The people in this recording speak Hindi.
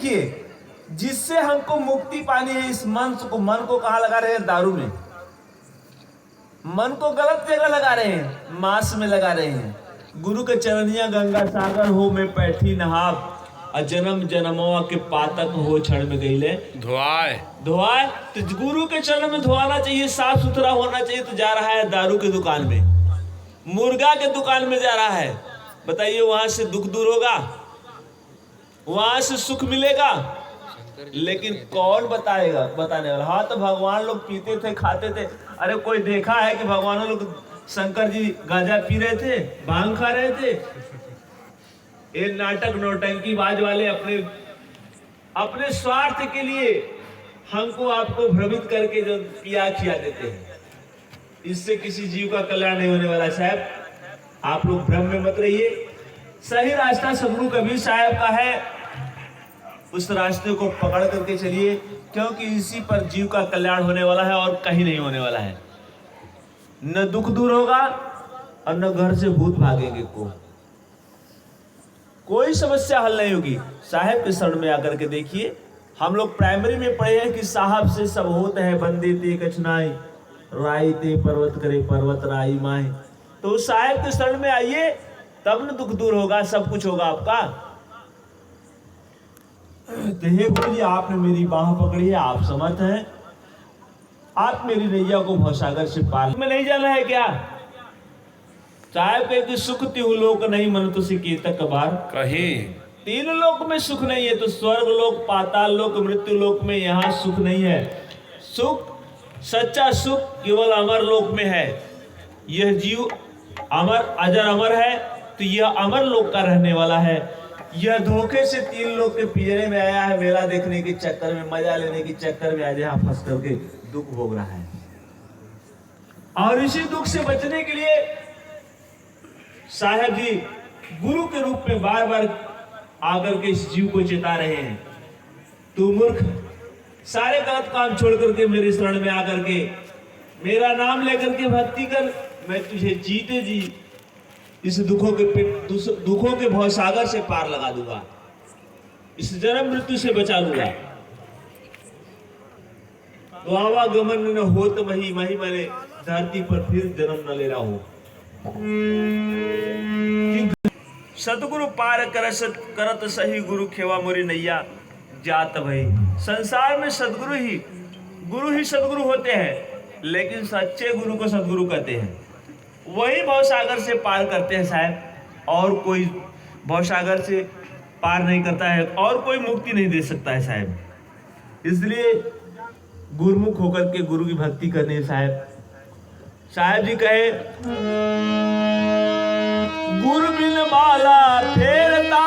देखिए, जिससे हमको मुक्ति पानी है, इस मन को कहाँ लगा रहे हैं? दारू में। मन को गलत जगह लगा रहे हैं, मांस में लगा रहे हैं। गुरु के चरनिया गंगा सागर हो में पैठी नहाब, अजन्म जन्मवा के पातक हो क्षण में गईले धोआए। तो गुरु के चरण में धोआना चाहिए, साफ सुथरा होना चाहिए। तो जा रहा है दारू की दुकान में, मुर्गा के दुकान में जा रहा है। बताइए, वहां से दुख दूर होगा? वहां से सुख मिलेगा? लेकिन कौन बताने वाला? हाँ, तो भगवान लोग पीते थे, खाते थे। अरे कोई देखा है कि भगवान लोग, शंकर जी गांजा पी रहे थे, भांग खा रहे थे? ये नाटक नौटंकी बाज वाले अपने स्वार्थ के लिए हमको आपको भ्रमित करके जो पिया खिया देते हैं, इससे किसी जीव का कल्याण नहीं होने वाला। साहब, आप लोग भ्रम में मत रहिए। सही रास्ता सदगुरु कबीर साहब का है, उस रास्ते को पकड़ करके चलिए, क्योंकि इसी पर जीव का कल्याण होने वाला है और कहीं नहीं होने वाला है। न दुख दूर होगा और न घर से भूत भागेंगे। कोई समस्या हल नहीं होगी। साहब के शरण में आकर के देखिए, हम लोग प्राइमरी में पढ़े हैं कि साहब से सब होता है, बंदे ते कछनाई, राई ते पर्वत करे पर्वत राई माए। तो उस साहब के शरण में आइए, तब न दुख दूर होगा, सब कुछ होगा आपका। तो हे गुरु जी, आपने मेरी बाह पकड़ी है, आप समर्थ हैं, आप मेरी नैया को भवसागर से पार में नहीं जाना है क्या? साहब कहे कि सुख तिहु लोक नहीं मन तो सिकेतक बार कहीं। तीन लोक में सुख नहीं है, तो स्वर्ग लोक, पाताल लोक, मृत्यु लोक में यहाँ सुख नहीं है। सुख, सच्चा सुख केवल अमर लोक में है। यह जीव अजर अमर है, तो यह अमर लोक का रहने वाला है। यह धोखे से तीन लोग के पिंजरे में आया है, मेला देखने के चक्कर में, मजा लेने के चक्कर में आज यहाँ फंस करके दुख भोग रहा है। और इसी दुख से बचने के लिए साहब जी गुरु के रूप में बार बार आकर के इस जीव को चेता रहे हैं, तू मूर्ख, सारे गलत काम छोड़ करके मेरे शरण में आकर के मेरा नाम लेकर के भक्ति कर, मैं तुझे जीते जी इस दुखों के भवसागर से पार लगा दूंगा, इस जन्म मृत्यु से बचा लूंगा। तो आवागमन न हो तो वही मैंने धरती पर फिर जन्म न ले रहा हो। सतगुरु पार करत सही गुरु खेवा मोरी नैया जात भई। संसार में गुरु ही सदगुरु होते हैं, लेकिन सच्चे गुरु को सदगुरु कहते हैं। वही भवसागर से पार करते हैं साहब, और कोई भवसागर से पार नहीं करता है, और कोई मुक्ति नहीं दे सकता है साहब। इसलिए गुरुमुख होकर के गुरु की भक्ति करनी साहब। साहब जी कहे, गुरु बिन माला फेरता